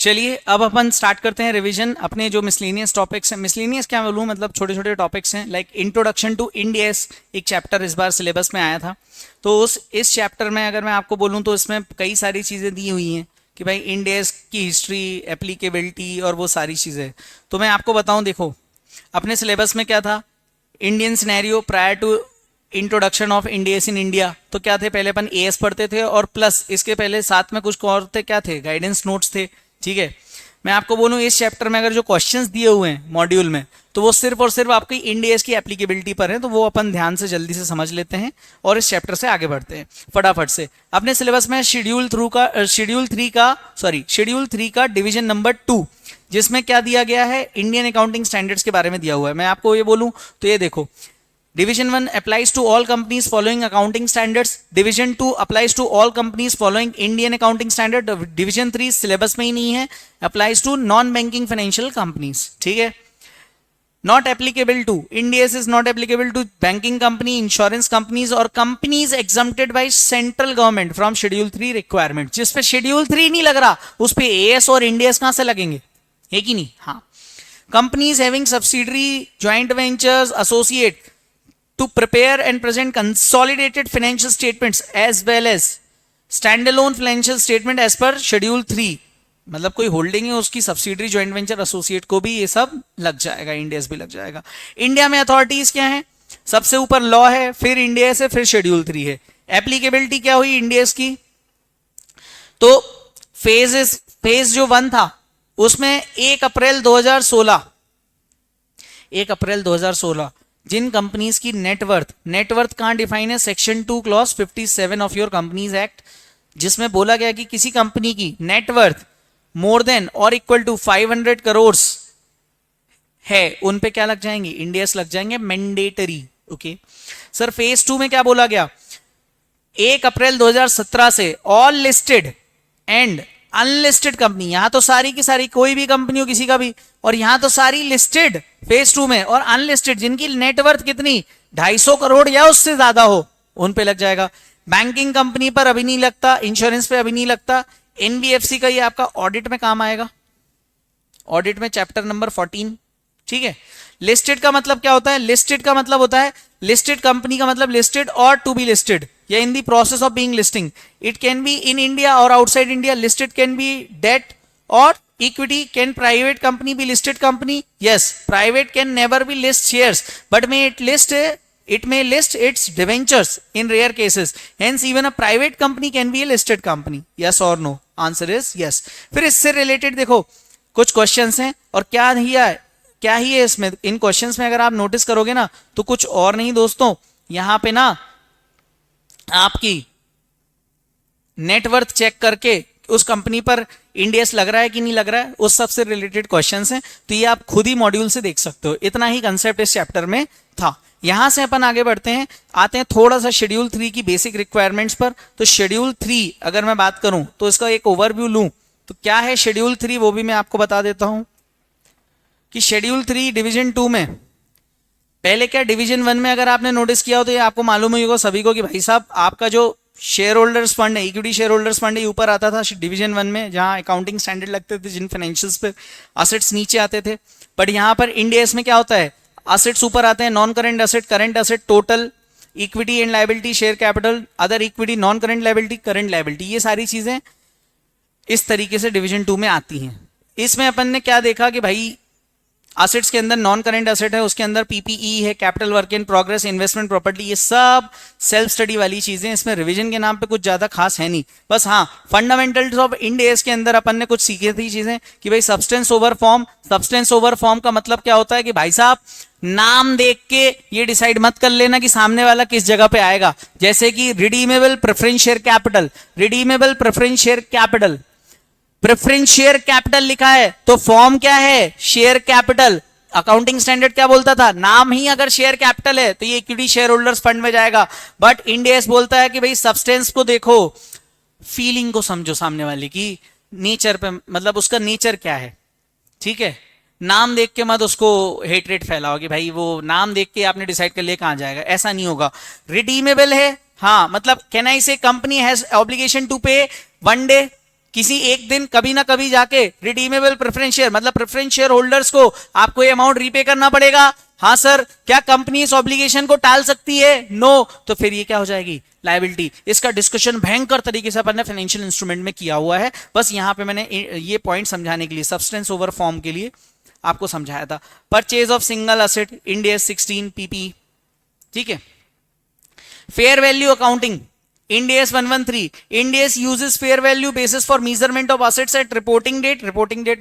चलिए अब अपन स्टार्ट करते हैं रिवीजन अपने जो मिसलेनियस टॉपिक्स हैं। मिसलेनियस क्या बोलूँ, मतलब छोटे छोटे टॉपिक्स हैं। Like introduction to Ind AS एक चैप्टर इस बार सिलेबस में आया था। तो इस चैप्टर में अगर मैं आपको बोलूँ तो इसमें कई सारी चीज़ें दी हुई हैं कि भाई इंड एस की हिस्ट्री, एप्लीकेबिलिटी और वो सारी चीज़ें। तो मैं आपको बताऊँ, देखो अपने सिलेबस में क्या था, Indian scenario prior to introduction of Ind AS in India. तो क्या थे, पहले अपन एएस पढ़ते थे और प्लस इसके पहले साथ में कुछ और थे, क्या थे, गाइडेंस नोट्स थे। ठीक है, मैं आपको बोलूँ इस चैप्टर में अगर जो क्वेश्चंस दिए हुए हैं मॉड्यूल में, तो वो सिर्फ और सिर्फ आपकी इंडियस की एप्लीकेबिलिटी पर है। तो वो अपन ध्यान से जल्दी से समझ लेते हैं और इस चैप्टर से आगे बढ़ते हैं फटाफट से। अपने सिलेबस में शेड्यूल 3 का डिवीजन नंबर 2, जिसमें क्या दिया गया है, इंडियन अकाउंटिंग स्टैंडर्ड्स के बारे में दिया हुआ है। मैं आपको ये बोलूँ तो ये देखो, Division 1 applies to all companies following accounting standards. Division 2 applies to all companies following Indian accounting standard. Division 3 syllabus में ही नहीं है, applies to non-banking financial companies. ठीक है, not applicable to Ind AS is not applicable to banking company, insurance companies और companies exempted by central government from Schedule 3 requirement. जिस पे Schedule 3 नहीं लग रहा, उस पे AS और Ind AS कहाँ से लगेंगे, है कि नहीं। हाँ, companies having subsidiary, joint ventures, associate to prepare and present consolidated financial statements as well as standalone financial statement as per Schedule 3। मतलब कोई होल्डिंग है उसकी सब्सिडरी, ज्वाइंट वेंचर, एसोसिएट को भी ये सब लग जाएगा, इंडियस भी लग जाएगा। इंडिया में अथॉरिटीज क्या है, सबसे ऊपर लॉ है, फिर इंडियस है, फिर शेड्यूल 3 है। एप्लीकेबिलिटी क्या हुई इंडियस की, तो फेज जो 1 था उसमें 1 अप्रैल 2016 जिन कंपनीज की नेटवर्थ कहां डिफाइन है, section 2 clause 57 of your companies act, जिसमें बोला गया कि किसी कंपनी की नेटवर्थ मोर देन और इक्वल टू 500 करोड़ है, उन पे क्या लग जाएंगे, इंडियस लग जाएंगे, मैंडेटरी। ओके सर, फेज 2 में क्या बोला गया, 1 अप्रैल 2017 से all listed and unlisted company, यहां तो सारी की सारी कोई भी कंपनी हो किसी का भी, और यहां तो सारी लिस्टेड फेज 2 में, और अनलिस्टेड जिनकी नेटवर्थ कितनी 250 करोड़ या उससे ज्यादा हो, उन पे लग जाएगा। बैंकिंग कंपनी पर अभी नहीं लगता, इंश्योरेंस पे अभी नहीं लगता। एनबीएफसी का ये आपका ऑडिट में काम आएगा, ऑडिट में चैप्टर नंबर 14। ठीक है, लिस्टेड का मतलब क्या होता है, लिस्टेड का मतलब होता है, लिस्टेड कंपनी का मतलब लिस्टेड और टू बी लिस्टेड या in the process of being listing. It can be in India और outside India. Listed can be debt और equity. Can private company be listed company? Yes, private can never be list shares but may it may list its debentures in rare cases. Hence even a private company can be a listed company. Yes or no? Answer is yes. फिर इससे related देखो कुछ questions हैं, और क्या ही है इसमें, इन questions में अगर आप नोटिस करोगे ना तो कुछ और नहीं दोस्तों, यहां पे ना आपकी नेटवर्थ चेक करके उस कंपनी पर इंडियस लग रहा है कि नहीं लग रहा है, उस सब से रिलेटेड क्वेश्चंस हैं। तो ये आप खुद ही मॉड्यूल से देख सकते हो, इतना ही कंसेप्ट इस चैप्टर में था। यहां से अपन आगे बढ़ते हैं, आते हैं थोड़ा सा शेड्यूल 3 की बेसिक रिक्वायरमेंट्स पर। तो शेड्यूल 3 अगर मैं बात करूं तो इसका एक ओवरव्यू लूं तो क्या है शेड्यूल 3, वो भी मैं आपको बता देता हूं कि शेड्यूल 3 डिवीजन 2 में पहले क्या, डिवीजन 1 में अगर आपने नोटिस किया हो तो ये आपको मालूम ही होगा सभी को कि भाई साहब आपका जो शेयर होल्डर्स फंड है, इक्विटी शेयर होल्डर्स फंड है, ऊपर आता था डिवीजन 1 में, जहां अकाउंटिंग स्टैंडर्ड लगते थे, जिन फाइनेंशियल्स पे असेट्स नीचे आते थे। बट यहां पर इंडियस में क्या होता है, असेट्स ऊपर आते हैं, non current asset, current asset, total equity and liability, share capital, other equity, non current liability, current liability, ये सारी चीजें इस तरीके से डिवीजन 2 में आती हैं। इसमें अपन ने क्या देखा कि भाई असेट्स के अंदर नॉन करेंट असेट है, उसके अंदर पीपीई है, capital work in progress, investment property, ये सब सेल्फ स्टडी वाली चीजें। इसमें रिवीजन के नाम पे कुछ ज्यादा खास है नहीं, बस हाँ फंडामेंटल्स ऑफ इंड एस के अंदर अपन ने कुछ सीखी थी चीजें कि भाई substance over form. Substance over form का मतलब क्या होता है कि भाई साहब नाम देख के ये डिसाइड मत कर लेना कि सामने वाला किस जगह पे आएगा। जैसे कि redeemable preference share capital, redeemable preference share capital, preference share capital लिखा है तो फॉर्म क्या है, शेयर कैपिटल। अकाउंटिंग स्टैंडर्ड क्या बोलता था, नाम ही अगर शेयर कैपिटल है तो ये इक्विटी शेयर होल्डर्स फंड में जाएगा। बट इंड एस बोलता है कि भाई सब्सटेंस को देखो, फीलिंग को समझो सामने वाले की, नेचर पे, मतलब उसका नेचर क्या है। ठीक है, नाम देख के मत उसको हेटरेट फैलाओ कि भाई वो नाम देख के आपने डिसाइड कर लिया कहां जाएगा, ऐसा नहीं होगा। रिडीमेबल है, हाँ मतलब कैन आई से कंपनी हैज ऑब्लिगेशन टू पे 1 डे किसी एक दिन कभी ना कभी जाके रिडीमेबल प्रेफरेंस शेयर मतलब प्रेफरेंस शेयर होल्डर्स को आपको ये अमाउंट रीपे करना पड़ेगा। हाँ सर, क्या कंपनी इस ऑब्लिगेशन को टाल सकती है? नो। तो फिर ये क्या हो जाएगी? लायबिलिटी। इसका डिस्कशन भयंकर तरीके से अपन ने फाइनेंशियल इंस्ट्रूमेंट में किया हुआ है। बस यहां पे मैंने ये पॉइंट समझाने के लिए, सब्सटेंस ओवर फॉर्म के लिए आपको समझाया था। Purchase of single asset, Ind AS 16 PP, ठीक है। Fair value accounting, Ind AS 113, Ind AS uses fair value basis for measurement of assets at reporting date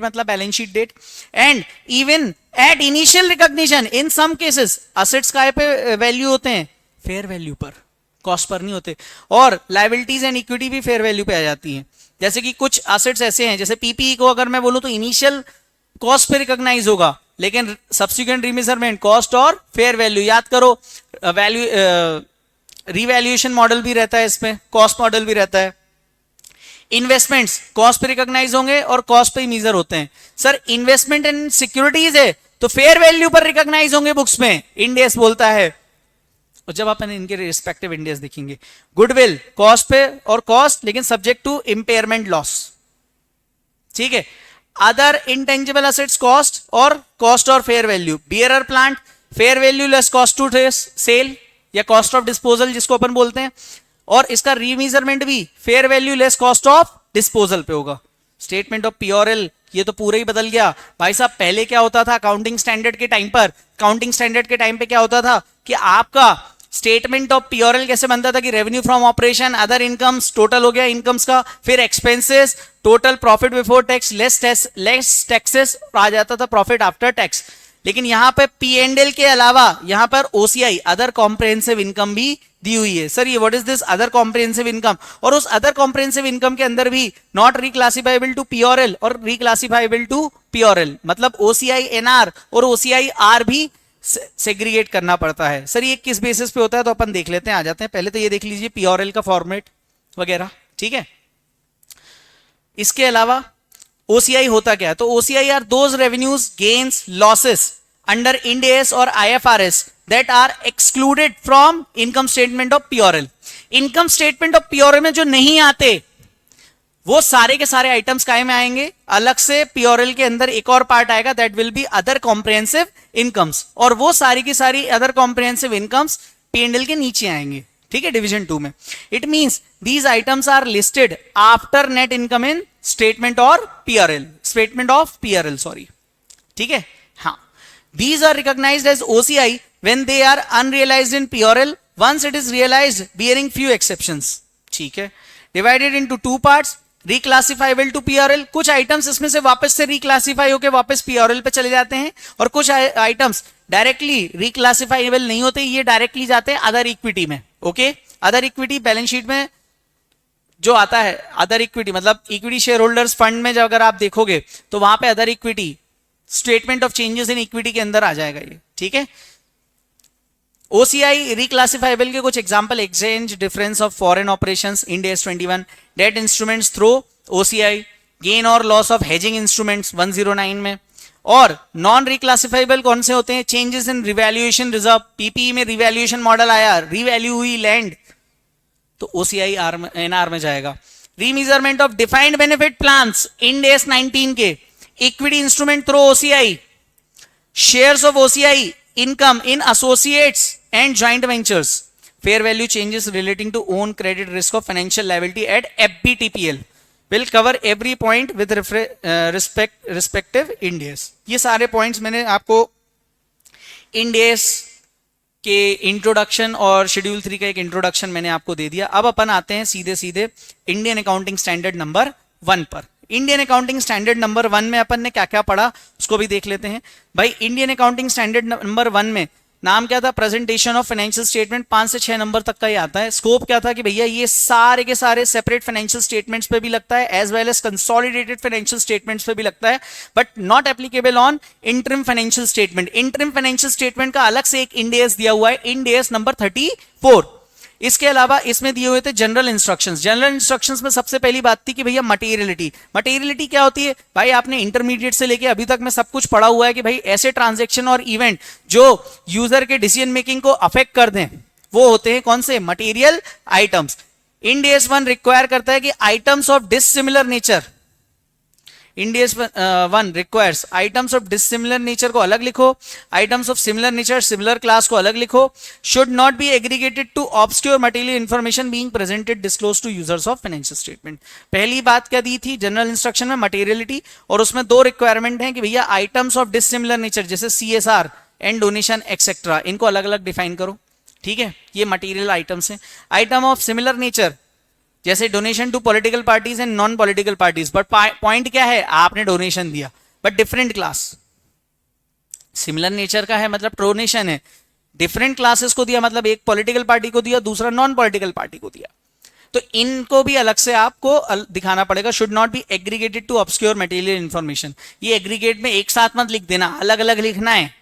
मतलब balance sheet date, and even at initial recognition in some cases assets काय पे value होते हैं? Fair value पर, cost per नहीं होते। और liabilities and equity भी फेयर वैल्यू पे आ जाती हैं। जैसे कि कुछ असेट्स ऐसे हैं, जैसे पीपीई को अगर मैं बोलूं तो इनिशियल कॉस्ट पे रिकॉग्नाइज होगा, लेकिन सब्सिक्वेंट रिमेजरमेंट कॉस्ट और फेयर वैल्यू, याद करो वैल्यू रिवैल्यूएशन मॉडल भी रहता है, इसमें कॉस्ट मॉडल भी रहता है। इन्वेस्टमेंट्स कॉस्ट पे रिकॉग्नाइज होंगे और कॉस्ट पे ही मेजर होते हैं। सर इन्वेस्टमेंट इन सिक्योरिटीज है तो फेयर वैल्यू पर रिकॉग्नाइज होंगे बुक्स में, इंड AS बोलता है। और जब अपन इनके रिस्पेक्टिव इंड AS देखेंगे, गुडविल कॉस्ट पे और कॉस्ट, लेकिन सब्जेक्ट टू इंपेयरमेंट लॉस, ठीक है। अदर इंटेंजिबल असेट्स कॉस्ट और fair value. Bearer plant fair value less cost to sell या कॉस्ट ऑफ डिस्पोजल जिसको अपन बोलते हैं, और इसका रीमेजरमेंट भी fair value less cost of disposal पे होगा। स्टेटमेंट ऑफ प्योरल, ये तो पूरा ही बदल गया भाई साहब। पहले क्या होता था अकाउंटिंग स्टैंडर्ड के टाइम पर, क्या होता था कि आपका स्टेटमेंट ऑफ प्योरल कैसे बनता था कि revenue from operation, other incomes, total हो गया इनकम्स का, फिर expenses, total profit before tax less taxes, आ जाता था प्रॉफिट आफ्टर टैक्स। लेकिन यहां पर P&L के अलावा यहां पर OCI अदर कॉम्प्रिहेंसिव इनकम भी दी हुई है। सर ये what is this other comprehensive income? और उस अदर कॉम्प्रिहेंसिव इनकम के अंदर भी नॉट रिक्लासिफाइबल टू PRL और रिक्लासिफाइबल टू PRL, मतलब OCI NR और OCI R भी सेग्रीगेट करना पड़ता है। सर ये किस बेसिस पे होता है तो अपन देख लेते हैं, आ जाते हैं। पहले तो ये देख लीजिए PRL का फॉर्मेट वगैरह, ठीक है। इसके अलावा OCI होता क्या है? तो OCI are those revenues, gains, losses under Ind AS और IFRS that are excluded from income statement of PRL. Income statement of PRL में जो नहीं आते वो सारे के सारे आइटम्स काय में आएंगे? अलग से PRL के अंदर एक और पार्ट आएगा, that will be other comprehensive incomes, और वो सारी की सारी अदर कॉम्प्रिहेंसिव इनकम्स P&L के नीचे आएंगे, ठीक है, डिवीजन 2 में। It means these items are listed after net income in statement of PRL, sorry, ठीक है। हाँ, these are recognized as OCI when they are unrealized in PRL, once it is realized bearing few exceptions, ठीक है। divided into two parts, reclassifiable to PRL, कुछ items इसमें से वापस से रिक्लासीफाई होकर वापस PRL पे चले जाते हैं, और कुछ आइटम्स डायरेक्टली रिक्लासीफाइबल नहीं होते, ये डायरेक्टली जाते हैं अदर इक्विटी में। Okay, other equity balance sheet में जो आता है, अदर इक्विटी मतलब इक्विटी शेयर होल्डर्स फंड में जब अगर आप देखोगे तो वहां पे other equity statement of changes in equity के अंदर आ जाएगा ये, ठीक है। OCI रिक्लासिफाइबल के कुछ example, exchange difference of foreign operations, Ind AS 21, debt instruments through OCI, gain और लॉस ऑफ हेजिंग इंस्ट्रूमेंट्स 109 में। और नॉन रिक्लासिफाइबल कौन से होते हैं? Changes in revaluation reserve, PPE में रिवैल्यूएशन मॉडल आया, रिवैल्यू हुई लैंड, तो OCI NR में जाएगा। Remeasurement of defined benefit plans, Ind AS 19 के, equity instrument through OCI, shares of OCI income in associates and joint ventures, fair value changes relating to own credit risk of financial liability at FVTPL, will cover every point with respective Ind AS। ये सारे points मैंने आपको Ind AS के introduction और schedule 3 का एक introduction मैंने आपको दे दिया। अब अपन आते हैं सीधे सीधे इंडियन अकाउंटिंग स्टैंडर्ड नंबर 1 पर। इंडियन अकाउंटिंग स्टैंडर्ड नंबर 1 में अपन ने क्या क्या पढ़ा उसको भी देख लेते हैं। भाई इंडियन अकाउंटिंग स्टैंडर्ड नंबर 1 में नाम क्या था? प्रेजेंटेशन ऑफ फाइनेंशियल स्टेटमेंट, 5 से 6 नंबर तक का ही आता है। स्कोप क्या था कि भैया ये सारे के सारे सेपरेट फाइनेंशियल स्टेटमेंट्स पे भी लगता है, as well as consolidated financial statements पे भी लगता है, but not applicable on interim financial statement. Interim financial statement का अलग से एक इंड AS दिया हुआ है, इंड AS नंबर 34। इसके अलावा इसमें दिए हुए थे जनरल इंस्ट्रक्शंस। जनरल इंस्ट्रक्शंस में सबसे पहली बात थी कि भैया मटेरियलिटी। मटेरियलिटी क्या होती है? भाई आपने इंटरमीडिएट से लेके अभी तक में सब कुछ पढ़ा हुआ है कि भाई ऐसे ट्रांजैक्शन और इवेंट जो यूजर के डिसीजन मेकिंग को अफेक्ट कर दें वो होते हैं कौन से? Material items. Ind AS 1 require करता है कि items of dissimilar nature, Ind AS 1 requires items of dissimilar nature को अलग लिखो, items of similar nature similar class को अलग लिखो, should not be aggregated to obscure material information being presented disclose to users of financial statement. पहली बात क्या दी थी जनरल इंस्ट्रक्शन में, मटेरियलिटी, और उसमें दो रिक्वायरमेंट है कि भैया आइटम्स ऑफ डिसिमिलर नेचर जैसे CSR एंड डोनेशन एक्सेट्रा, इनको अलग अलग डिफाइन करो, ठीक है, ये मटेरियल आइटम्स हैं। आइटम ऑफ सिमिलर नेचर जैसे donation to political parties and non political parties, but point क्या है, आपने डोनेशन दिया but different class, similar nature का है मतलब डोनेशन है, डिफरेंट क्लासेस को दिया मतलब एक पॉलिटिकल पार्टी को दिया दूसरा नॉन पॉलिटिकल पार्टी को दिया, तो इनको भी अलग से आपको दिखाना पड़ेगा। Should not be aggregated to obscure material information, ये एग्रीगेट में एक साथ मत लिख देना, अलग अलग लिखना है,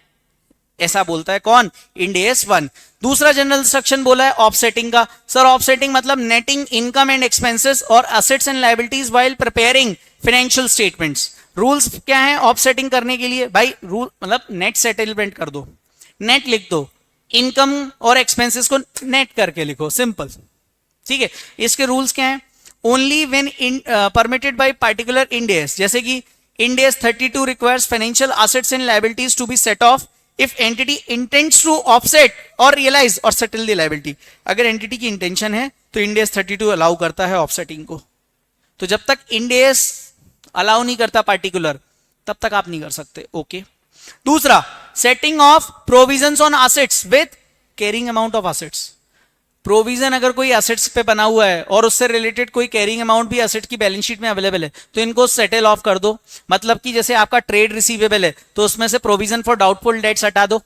ऐसा बोलता है कौन, इंड एस 1। दूसरा जनरल इंस्ट्रक्शन बोला है ऑफसेटिंग का। सर ऑफसेटिंग मतलब नेटिंग इनकम एंड एक्सपेंसेस और assets and liabilities while preparing financial statements. Rules क्या है ऑफसेटिंग करने के लिए, भाई रूल मतलब नेट सेटलमेंट कर दो, नेट लिख दो, इनकम और एक्सपेंसेस को नेट करके लिखो, सिंपल, ठीक है। इसके रूल्स क्या है, only when permitted by particular Ind AS, जैसे कि Ind AS 32 requires financial assets and liabilities to be set off if entity intends to offset or realize or settle the liability। अगर entity की intention है तो end AS 32 allow करता है offsetting को, तो जब तक इंड एस अलाउ नहीं करता पार्टिकुलर तब तक आप नहीं कर सकते, ओके। दूसरा setting of provisions on assets with carrying amount of assets, provision अगर कोई एसेट्स पे बना हुआ है और उससे रिलेटेड कोई कैरिंग अमाउंट भी एसेट की बैलेंस शीट में अवेलेबल है तो इनको सेटल ऑफ कर दो। मतलब कि जैसे आपका ट्रेड रिसीवेबल है तो उसमें से प्रोविजन फॉर डाउटफुल डेट्स हटा दो,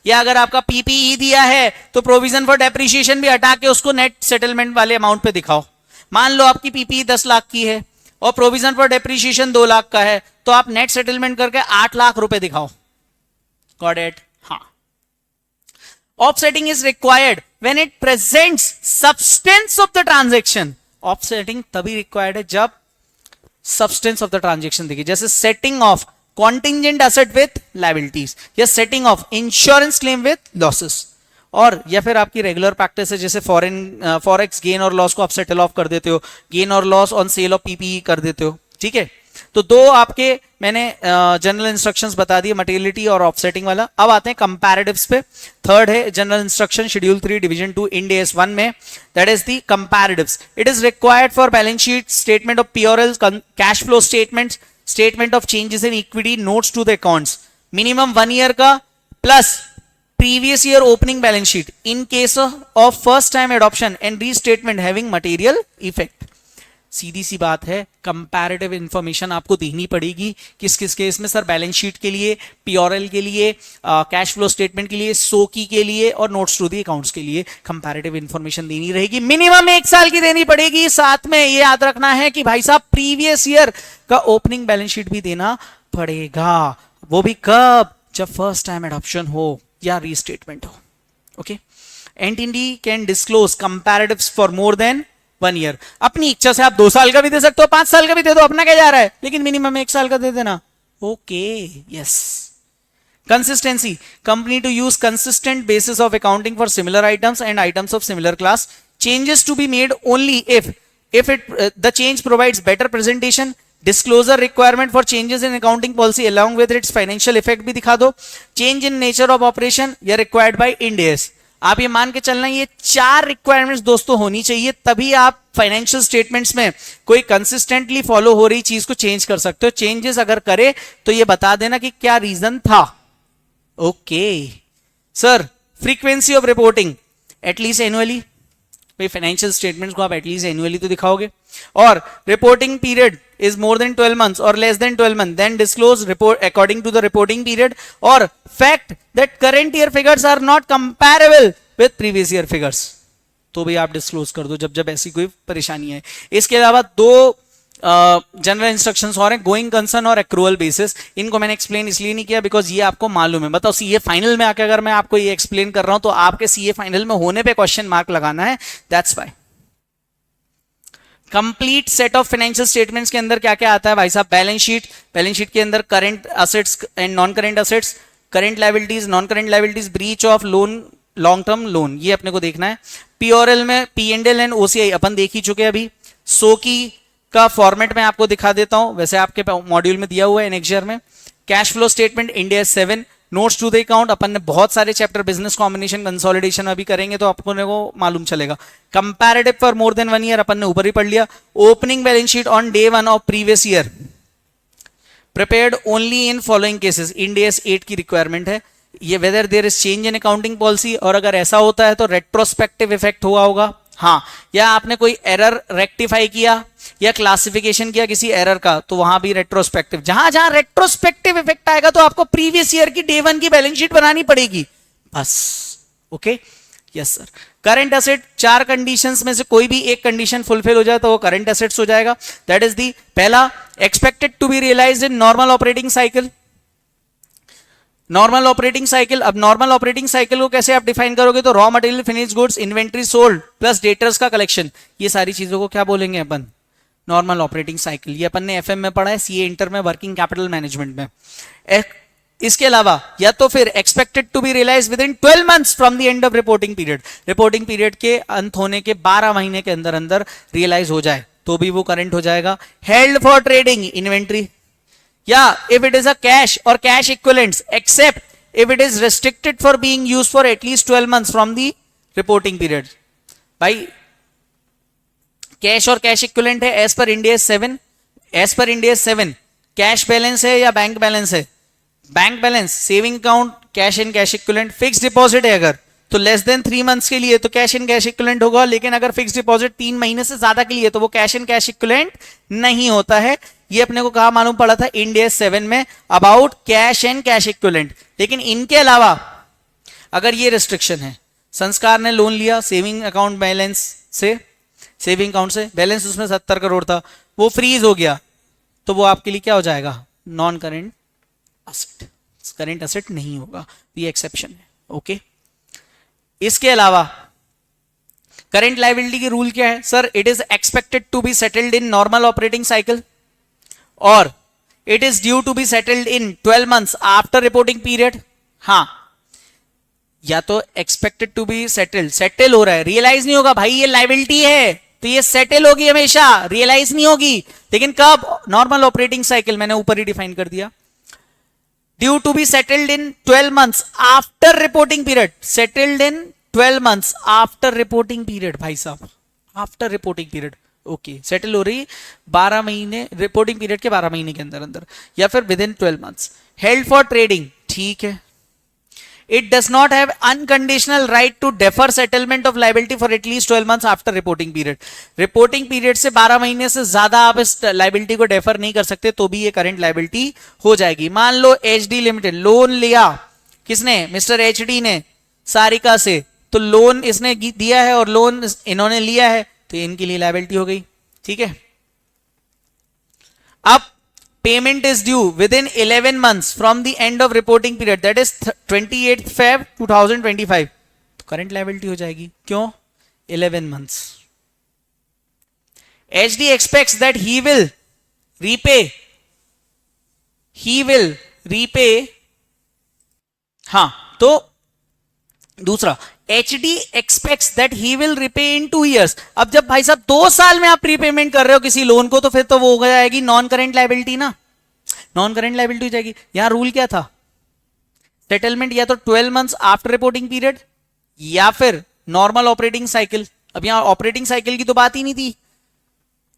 या अगर आपका पीपीई दिया है तो प्रोविजन फॉर डेप्रिसिएशन भी हटा के उसको नेट सेटलमेंट वाले अमाउंट पे दिखाओ। मान लो आपकी पीपीई 10 लाख की है और प्रोविजन फॉर डेप्रिसिएशन 2 लाख का है, तो आप नेट सेटलमेंट करके 8 लाख रुपए दिखाओ, गॉट इट। हाँ, offsetting is required when it presents substance of the transaction। offsetting तभी required है जब substance of the transaction दिखे, जैसे setting of contingent asset with liabilities या setting of insurance claim with losses, और या फिर आपकी रेगुलर प्रैक्टिस है जैसे फॉरेक्स गेन और लॉस को आप सेटल ऑफ कर देते हो, गेन और loss on sale of PPE कर देते हो, ठीक है। तो दो आपके मैंने जनरल इंस्ट्रक्शंस बता दिए, मटेरियलिटी और ऑफसेटिंग वाला। अब आते हैं कंपैरेटिव्स पे। थर्ड है general instruction schedule 3 division 2 Ind AS 1 में, that is the comparatives. It is required for balance sheet, statement of POL, cash flow statements, statement of changes in equity, notes to the accounts, minimum 1 year का plus previous year opening balance sheet in case of first time adoption and restatement having material effect। सीधी सी बात है, comparative information आपको देनी पड़ेगी किस किस case में sir, balance sheet के लिए, पीओएल के लिए, कैश फ्लो स्टेटमेंट के लिए, सोकी के लिए और नोट्स टू दी अकाउंट्स के लिए कंपैरेटिव इंफॉर्मेशन देनी रहेगी, मिनिमम 1 साल की देनी पड़ेगी। साथ में ये याद रखना है कि भाई साहब प्रीवियस ईयर का ओपनिंग बैलेंस शीट भी देना पड़ेगा, वो भी कब, जब फर्स्ट टाइम एडॉप्शन हो या रीस्टेटमेंट हो, okay. Entity can disclose comparatives for more than 1 year. अपनी इच्छा से आप 2 साल का भी दे सकते हो, 5 साल का भी दे दो, अपना क्या जा रहा है, लेकिन मिनिमम 1 साल का दे देना, okay, yes. Consistency, company to use consistent basis of accounting for similar items and items of similar class, changes to be made only if it the change provides better presentation, disclosure requirement for changes in accounting policy along with its financial effect भी दिखा दो, change in nature of operation या required by Ind AS. आप ये मान के चलना, ये 4 रिक्वायरमेंट्स दोस्तों होनी चाहिए, तभी आप फाइनेंशियल स्टेटमेंट्स में कोई कंसिस्टेंटली फॉलो हो रही चीज को चेंज कर सकते हो। चेंजेस अगर करे तो ये बता देना कि क्या रीजन था, okay. Sir frequency of reporting at least annually, भाई फाइनेंशियल स्टेटमेंट्स को आप एटलीस्ट एनुअली तो दिखाओगे, और reporting period is more than 12 months or less than 12 months, then disclose report according to the reporting period, or fact that current year figures are not comparable with previous year figures, तो भी आप disclose कर दो जब जब ऐसी कोई परेशानी है। इसके अलावा 2 जनरल इंस्ट्रक्शंस और हैं, गोइंग कंसर्न और एक्रूअल बेसिस। इनको मैंने एक्सप्लेन इसलिए नहीं किया बिकॉज ये आपको मालूम है। बताओ सीए फाइनल में आकर अगर मैं आपको ये एक्सप्लेन कर रहा हूं तो आपके सीए फाइनल में होने पे क्वेश्चन मार्क लगाना है, that's why. Complete set of financial statements के अंदर क्या क्या आता है भाई साहब, बैलेंस शीट, बैलेंस शीट के अंदर current assets and non current assets, current liabilities, non current liabilities, breach of loan, long term loan, ये अपने को देखना है। पीओरएल में P&L एंड OCI अपन देख ही चुके अभी। सो की का फॉर्मेट मैं आपको दिखा देता हूं, वैसे आपके मॉड्यूल में दिया हुआ है एनेक्जर में। Cash flow statement Ind AS 7, notes to the account अपन ने बहुत सारे चैप्टर बिजनेस कॉम्बिनेशन कंसोलिडेशन अभी करेंगे तो आपको को मालूम चलेगा। Comparative for more than 1 year अपन ने ऊपर ही पढ़ लिया। Opening balance sheet on day 1 of previous year prepared only in following cases, Ind AS 8 की रिक्वायरमेंट है ये, whether there is change in accounting policy, और अगर ऐसा होता है तो रेट्रोस्पेक्टिव इफेक्ट हुआ होगा, हाँ, या आपने कोई एरर रेक्टिफाई किया या क्लासिफिकेशन किया किसी एरर का तो वहां भी रेट्रोस्पेक्टिव। जहां जहां रेट्रोस्पेक्टिव इफेक्ट आएगा तो आपको प्रीवियस ईयर की डे 1 की बैलेंस शीट बनानी पड़ेगी बस। Okay, yes sir. Current asset, 4 conditions में से कोई भी एक कंडीशन फुलफिल हो जाए तो वो करंट एसेट्स हो जाएगा। दैट इज दी पहला, expected to be realised in normal operating cycle. Normal operating cycle, अब नॉर्मल ऑपरेटिंग साइकिल को कैसे आप डिफाइन करोगे, तो raw material, finished goods, inventory sold plus debtors का कलेक्शन, ये सारी चीजों को क्या बोलेंगे अपन, नॉर्मल ऑपरेटिंग साइकिल। ये अपन ने FM में पढ़ा है, CA इंटर में, वर्किंग कैपिटल मैनेजमेंट में। इसके अलावा या तो फिर expected to be realise within 12 months from the end of reporting period, reporting period के अंत होने के 12 महीने के अंदर अंदर रियलाइज हो जाए तो भी वो करंट हो जाएगा। हेल्ड फॉर ट्रेडिंग इन्वेंट्री, या if it is a cash और cash equivalents except if it is restricted for being used for at least 12 months from the reporting period। भाई कैश और कैश इक्विवेलेंट है as per Ind AS 7, as per Ind AS 7 cash balance है या bank balance है, bank balance, saving account, cash and cash equivalent. Fix deposit है अगर तो less than 3 months के लिए तो कैश एंड कैश इक्विवेलेंट होगा, लेकिन अगर फिक्स डिपॉजिट 3 महीने से ज्यादा के लिए तो वो कैश एंड कैश इक्विवेलेंट नहीं होता है। ये अपने को कहा मालूम पड़ा था इंड AS 7 में about cash and cash equivalent. लेकिन इनके अलावा अगर ये रिस्ट्रिक्शन है, संस्कार ने लोन लिया सेविंग अकाउंट बैलेंस से, सेविंग अकाउंट से, बैलेंस उसमें 70 करोड़ था, वो फ्रीज हो गया तो वो आपके लिए क्या हो जाएगा, non current asset, current asset नहीं होगा, ये एक्सेप्शन है। ओके, इसके अलावा करंट लायबिलिटी की रूल क्या है sir, it is expected to be settled in normal operating cycle और it is due to be settled in 12 months after reporting period. हाँ, या तो expected to be settled, settle हो रहा है, रियलाइज नहीं होगा भाई, ये लायबिलिटी है तो ये सेटल होगी हमेशा, रियलाइज नहीं होगी। लेकिन कब, नॉर्मल ऑपरेटिंग साइकिल, मैंने ऊपर ही डिफाइन कर दिया। Due to be settled in 12 months after reporting period, settled in 12 months after reporting period, भाई साहब after reporting period. Okay, settle हो रही 12 महीने, रिपोर्टिंग पीरियड के 12 महीने के अंदर अंदर, या फिर within 12 months. Held for trading, ठीक है। It does not have unconditional right to defer settlement of liability for at least 12 months after reporting period. Reporting period से 12 महीने से ज्यादा आप इस लायबिलिटी को डेफर नहीं कर सकते तो भी ये करंट लायबिलिटी हो जाएगी। मान लो HD लिमिटेड लोन लिया, किसने, मिस्टर HD ने सारिका से, तो लोन इसने दिया है और लोन इन्होंने लिया है तो इनके लिए लायबिलिटी हो गई, ठीक है। अब payment is due with in 11 months from the end of reporting period, that is 28 Feb 2025, तो करंट लायबिलिटी हो जाएगी। क्यों, 11 months. HD expects that he will repay, हाँ, तो दूसरा HD expects that he will repay in 2 years। अब जब भाई साहब 2 साल में आप प्रीपेमेंट कर रहे हो किसी लोन को तो फिर तो वो हो जाएगी नॉन करेंट लायबिलिटी ना, नॉन करेंट लायबिलिटी हो जाएगी। यहां रूल क्या था, सेटलमेंट या तो 12 मंथ्स आफ्टर रिपोर्टिंग पीरियड या फिर नॉर्मल ऑपरेटिंग साइकिल। अब यहां ऑपरेटिंग साइकिल की तो बात ही नहीं थी,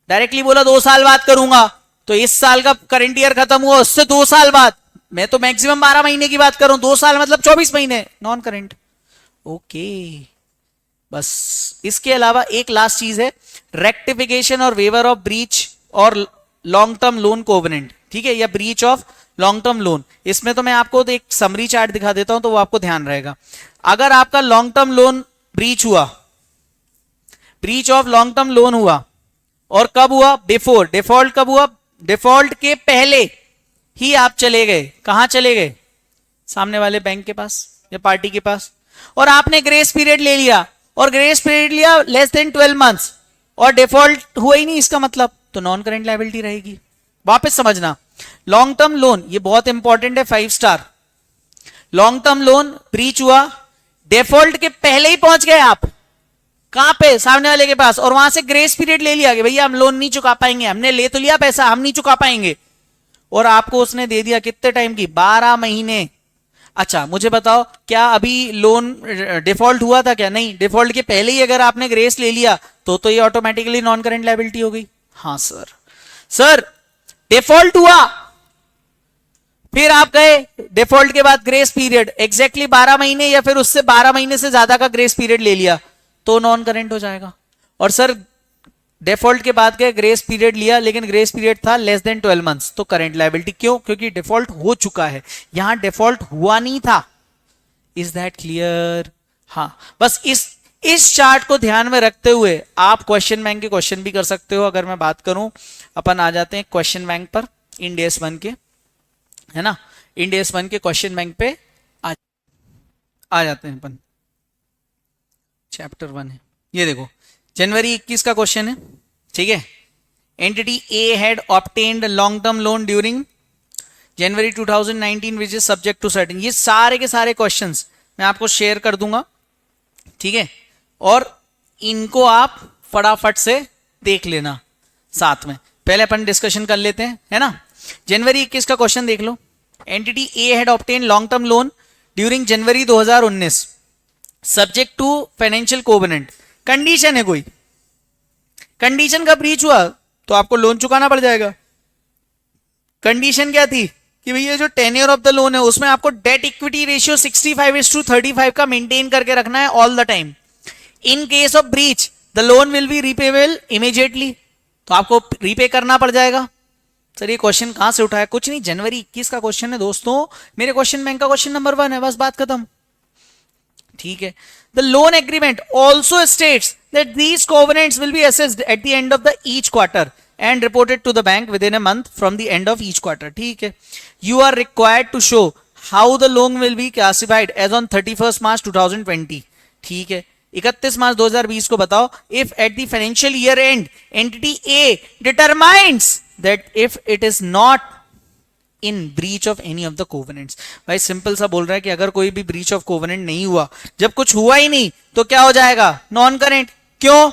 डायरेक्टली बोला 2 साल बाद करूंगा, तो इस साल का करंट ईयर खत्म हुआ उससे 2 साल बाद, मैं तो मैक्सिमम 12 महीने की बात कर रहा हूं, 2 साल मतलब 24 महीने, नॉन करेंट। ओके, बस इसके अलावा एक लास्ट चीज है, रेक्टिफिकेशन और वेवर ऑफ ब्रीच और लॉन्ग टर्म लोन कोवेनेंट, ठीक है, या breach of long term loan. इसमें तो मैं आपको एक समरी चार्ट दिखा देता हूं तो वो आपको ध्यान रहेगा। अगर आपका लॉन्ग टर्म लोन ब्रीच हुआ, breach of long term loan हुआ, और कब हुआ, बिफोर, डिफॉल्ट कब हुआ, डिफॉल्ट के पहले ही आप चले गए, कहां चले गए, सामने वाले बैंक के पास या पार्टी के पास, और आपने ग्रेस पीरियड ले लिया, और ग्रेस पीरियड लिया लेस देन 12 मंथ्स और डिफॉल्ट हुआ ही नहीं, इसका मतलब तो नॉन करेंट लायबिलिटी रहेगी। वापस समझना, लॉन्ग टर्म लोन ये बहुत इंपॉर्टेंट है, 5 star. Long term loan breach हुआ, डिफॉल्ट के पहले ही पहुंच गए आप, कहां पे? सामने वाले के पास, और वहां से ग्रेस पीरियड ले लिया कि भैया हम लोन नहीं चुका पाएंगे, हमने ले तो लिया पैसा, हम नहीं चुका पाएंगे, और आपको उसने दे दिया कितने टाइम की? 12 महीने। अच्छा मुझे बताओ, क्या अभी लोन डिफॉल्ट हुआ था क्या? नहीं, डिफॉल्ट के पहले ही अगर आपने ग्रेस ले लिया तो ये ऑटोमेटिकली नॉन करेंट लायबिलिटी हो गई। हाँ सर, सर डिफॉल्ट हुआ, फिर आप गए, डिफॉल्ट के बाद ग्रेस पीरियड एग्जैक्टली 12 महीने या फिर उससे 12 महीने से ज्यादा का ग्रेस पीरियड ले लिया तो नॉन करेंट हो जाएगा। और सर डिफॉल्ट के बाद के ग्रेस पीरियड लिया लेकिन ग्रेस पीरियड था लेस देन 12 मंथ्स, तो करंट लायबिलिटी। क्यों? क्योंकि डिफॉल्ट हो चुका है, यहां डिफॉल्ट हुआ नहीं था। Is that clear? हाँ, बस इस चार्ट को ध्यान में रखते हुए आप क्वेश्चन बैंक के क्वेश्चन भी कर सकते हो। अगर मैं बात करूं, अपन आ जाते हैं क्वेश्चन बैंक पर, इंडेस 1 के, है ना, इंडेस 1 के क्वेश्चन बैंक पे आ जाते हैं अपन। चैप्टर 1 है ये, देखो जनवरी 21 का क्वेश्चन है, ठीक है। Entity A had obtained long term loan during January 2019 which is subject to certain. ये सारे के सारे क्वेश्चंस मैं आपको शेयर कर दूंगा, ठीक है, और इनको आप फटाफट से देख लेना साथ में। पहले अपन डिस्कशन कर लेते हैं, है ना। जनवरी 21 का क्वेश्चन देख लो। Entity A had obtain long term loan during January 2019 subject to financial covenant. Condition है, कोई कंडीशन का ब्रीच हुआ तो आपको लोन चुकाना पड़ जाएगा। कंडीशन क्या थी कि भैया जो टेन्योर ऑफ द लोन है उसमें आपको डेट इक्विटी रेशियो 65:35 का मेंटेन करके रखना है all the time. In case of breach the loan will be repayable immediately, तो आपको रीपे करना पड़ जाएगा। सर ये क्वेश्चन कहां से उठाया? कुछ नहीं, जनवरी 21 का क्वेश्चन है दोस्तों, मेरे क्वेश्चन बैंक का क्वेश्चन नंबर 1 है, बस बात खत्म, ठीक है। The loan agreement also states that these covenants will be assessed at the end of the each quarter and reported to the bank within a month from the end of each quarter, ठीक है। You are required to show how the loan will be classified as on 31st March 2020, ठीक है। 31 मार्च 2020 को बताओ, if at the financial year end entity A determines that if it is not in breach of any of the covenants। भाई simple सा बोल रहा है कि अगर कोई भी breach of covenant नहीं हुआ, जब कुछ हुआ ही नहीं तो क्या हो जाएगा? Non current. क्यों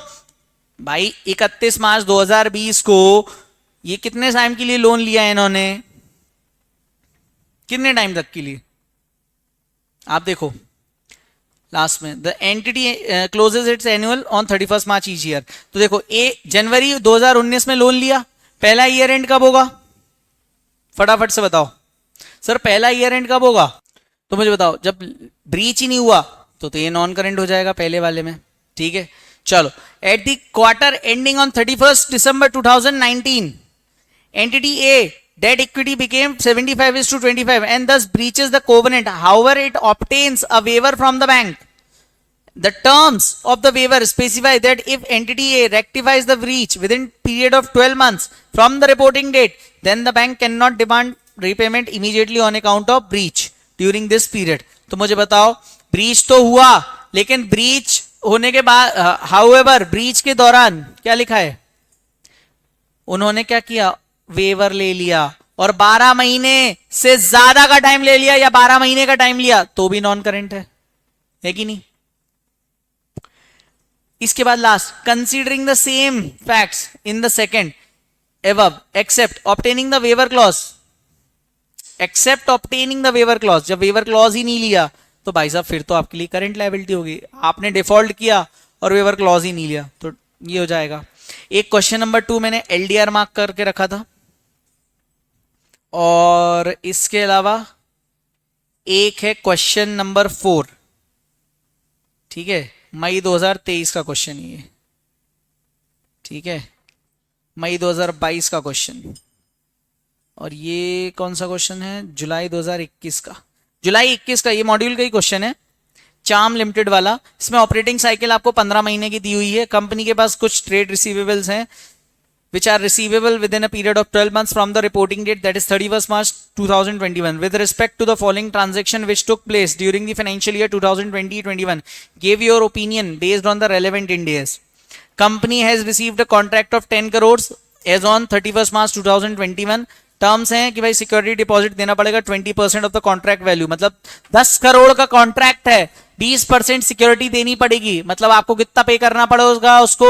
भाई? 31 मार्च 2020 को ये कितने टाइम के लिए लोन लिया है इन्होंने? कितने टाइम तक के लिए? आप देखो लास्ट में, the entity closes its annual on 31 March each year. तो देखो जनवरी 2019 में लोन लिया, पहला ईयर एंड कब होगा? फटाफट से बताओ सर, पहला ईयर एंड कब होगा? तो मुझे बताओ, जब ब्रीच ही नहीं हुआ तो ये नॉन करंट हो जाएगा पहले वाले में, ठीक है। चलो, at the quarter ending on 31 December 2019 entity A debt equity became 75:25 and thus breaches the covenant. However, it obtains a waiver from the bank. The terms of the waiver specify that if entity A rectifies the breach within period of 12 months from the reporting date, then the bank cannot demand repayment immediately on account of breach during this period. तो मुझे बताओ, breach तो हुआ, लेकिन breach होने के बाद, however, breach के दौरान क्या लिखा है? उन्होंने क्या किया? वेवर ले लिया और 12 महीने से ज्यादा का टाइम ले लिया या 12 महीने का टाइम लिया तो भी नॉन करेंट है कि नहीं? इसके बाद last, considering the same facts in the second above except obtaining the waiver clause, except obtaining the waiver clause, जब वेवर क्लॉज ही नहीं लिया तो भाई साहब फिर तो आपके लिए करंट लायबिलिटी होगी। आपने डिफॉल्ट किया और वेवर क्लॉज ही नहीं लिया तो ये हो जाएगा। एक क्वेश्चन नंबर 2 मैंने एलडीआर मार्क करके रखा था, और इसके अलावा एक है क्वेश्चन नंबर 4, ठीक है, मई 2023 का क्वेश्चन ये, ठीक है, मई 2022 का क्वेश्चन, और ये कौन सा क्वेश्चन है? जुलाई 2021 का। जुलाई 21 का ये मॉड्यूल का ही क्वेश्चन है, चार्म लिमिटेड वाला। इसमें ऑपरेटिंग साइकिल आपको 15 महीने की दी हुई है। कंपनी के पास कुछ ट्रेड रिसीवेबल्स हैं which are receivable within a period of 12 months from the reporting date, that is 31st March 2021. With respect to the following transaction which took place during the financial year 2020-21, give your opinion based on the relevant Ind AS. Company has received a contract of 10 crores as on 31st March 2021. Terms हैं कि भाई security deposit देना पड़ेगा 20% of the contract value, मतलब 10 करोड़ का contract है 20% security देनी पड़ेगी, मतलब आपको कितना पे करना पड़ेगा उसको,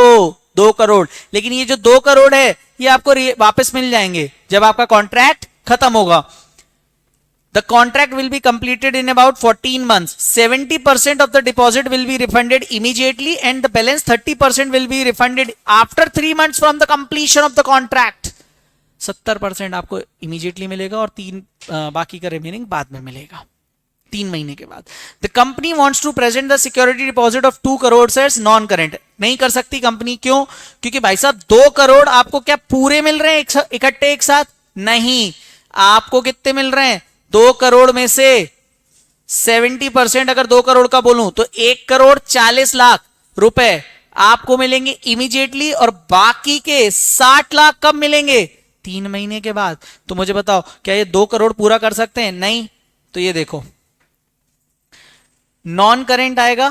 2 करोड़। लेकिन ये जो 2 करोड़ है ये आपको वापस मिल जाएंगे जब आपका कॉन्ट्रैक्ट खत्म होगा। The contract will be completed in about 14 months. 70% of the deposit will be refunded immediately and the balance 30% will be refunded after 3 months from the completion of the contract. 70% आपको immediately मिलेगा और बाकी का remaining बाद में मिलेगा 3 महीने के बाद। The company wants to present the security deposit of 2 crore as non-current. नहीं कर सकती कंपनी, क्यों? क्योंकि भाई साहब 2 करोड़ आपको क्या पूरे मिल रहे हैं इकट्ठे एक साथ? नहीं, आपको कितने मिल रहे हैं? 2 करोड़ में से 70% अगर 2 करोड़ का बोलूं तो 1 करोड़ 40 लाख रुपए आपको मिलेंगे इमीडिएटली और बाकी के 60 लाख कब मिलेंगे? 3 महीने के बाद। तो मुझे बताओ क्या ये 2 करोड़ पूरा कर सकते हैं? नहीं। तो ये देखो नॉन करेंट आएगा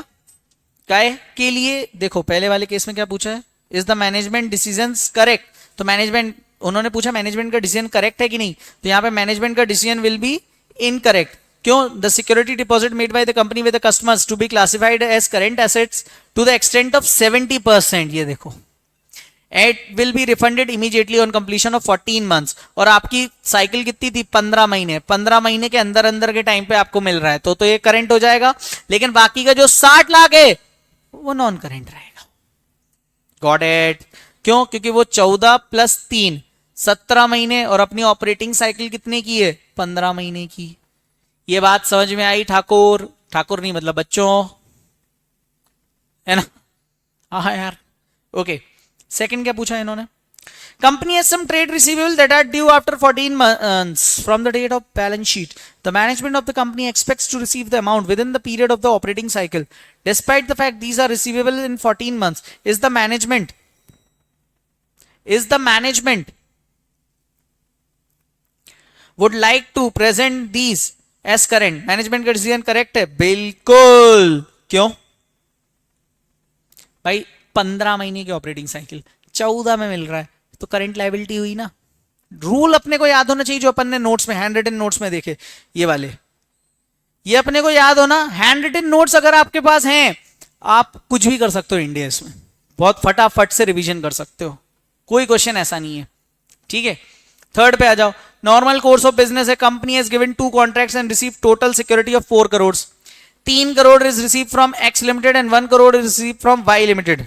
काय के लिए। देखो पहले वाले केस में क्या पूछा है, is the management decision correct? तो मैनेजमेंट, उन्होंने पूछा मैनेजमेंट का डिसीजन करेक्ट है कि नहीं, तो यहां पे मैनेजमेंट का डिसीजन विल बी इनकरेक्ट। क्यों? The security deposit made by the company with the customers to be classified as current assets to the extent of 70%। ये देखो it will be refunded immediately on completion of 14 months. और आपकी cycle कितनी थी? 15 महीने। 15 महीने के अंदर अंदर के टाइम पे आपको मिल रहा है तो ये करंट हो जाएगा। लेकिन बाकी का जो 60 लाख है वो नॉन करंट रहेगा। Got it? क्यों? क्योंकि वो 14 + 3 17 महीने और अपनी ऑपरेटिंग साइकिल कितने की है? 15 महीने की। ये बात समझ में आई ठाकुर? ठाकुर नहीं मतलब बच्चों, है ना? हाँ यार। ओके, सेकंड क्या पूछा इन्होंने? Company has some trade receivable that are due after 14 months from the date of balance sheet. The management of the company expects to receive the amount within the period of the operating cycle. Despite the fact these are receivable in 14 months, is the management would like to present these as current. Management का decision correct है? बिल्कुल। क्यों भाई? 15 महीने की operating cycle 14 में मिल रहा है तो करंट लायबिलिटी हुई ना। रूल अपने को याद होना चाहिए जो अपन ने नोट्स में, हैंड रिटन नोट्स में देखे ये वाले, ये अपने को याद होना। हैंड रिटन नोट्स अगर आपके पास हैं आप कुछ भी कर सकते हो इंडिया में, बहुत फटाफट से रिवीजन कर सकते हो, कोई क्वेश्चन ऐसा नहीं है। ठीक है, थर्ड पे आ जाओ। नॉर्मल कोर्स ऑफ बिजनेस है, company has given 2 contracts and receive total security of 4 crore. 3 crore is receive from X limited and 1 crore is receive from Y limited.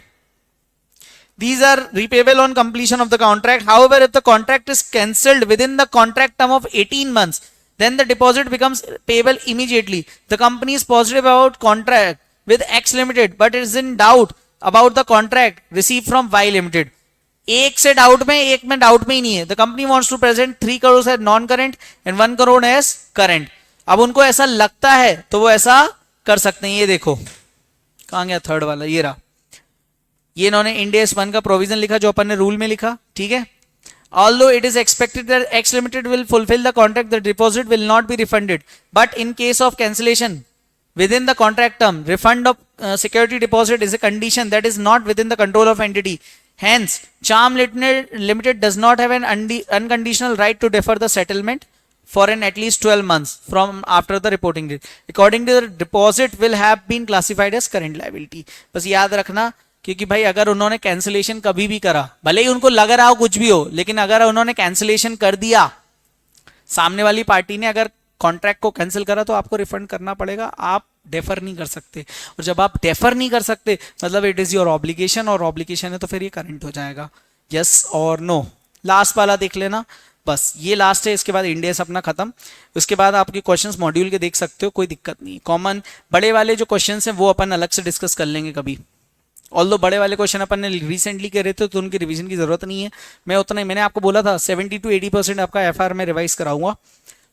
These are repayable on completion of the contract. However, if the contract is cancelled within the contract term of 18 months, then the deposit becomes payable immediately. The company is positive about contract with X Limited, but is in doubt about the contract received from Y Limited. एक से doubt में, एक में doubt में ही नहीं है. The company wants to present 3 crore as non-current and 1 crore as current. अब उनको ऐसा लगता है तो वो ऐसा कर सकते हैं. ये देखो कहां गया थर्ड वाला, ये रहा. ये इन्होंने Ind AS 1 का प्रोविजन लिखा जो अपन ने रूल में लिखा. ठीक है, although it is expected that X Limited will fulfill the contract, the deposit will not be refunded. But in case of cancellation within the contract term, refund of security deposit is a condition that is not within the control of entity. Hence, Charm Limited does not have an unconditional right to defer the settlement for an at least 12 months from after the reporting date. According to the deposit will have been classified as current liability. बस याद रखना, क्योंकि भाई अगर उन्होंने cancellation कभी भी करा, भले ही उनको लग रहा हो कुछ भी हो, लेकिन अगर उन्होंने कैंसिलेशन कर दिया, सामने वाली पार्टी ने अगर कॉन्ट्रैक्ट को कैंसिल करा तो आपको रिफंड करना पड़ेगा. आप डेफर नहीं कर सकते, और जब आप डेफर नहीं कर सकते मतलब इट इज योर ऑब्लिगेशन, और ऑब्लिगेशन है तो फिर ये करंट हो जाएगा. यस और नो. लास्ट वाला देख लेना, बस ये लास्ट है. इसके बाद Ind AS अपना खत्म. उसके बाद आपके क्वेश्चंस मॉड्यूल के देख सकते हो, कोई दिक्कत नहीं. कॉमन बड़े वाले जो क्वेश्चंस हैं वो अपन अलग से डिस्कस कर लेंगे कभी. ऑल्दो बड़े वाले क्वेश्चन अपन ने रिसेंटली करे थे तो उनकी रिवीजन की जरूरत नहीं है. मैं उतना ही, मैंने आपको बोला था 70 to 80% आपका FR में रिवाइज कराऊंगा,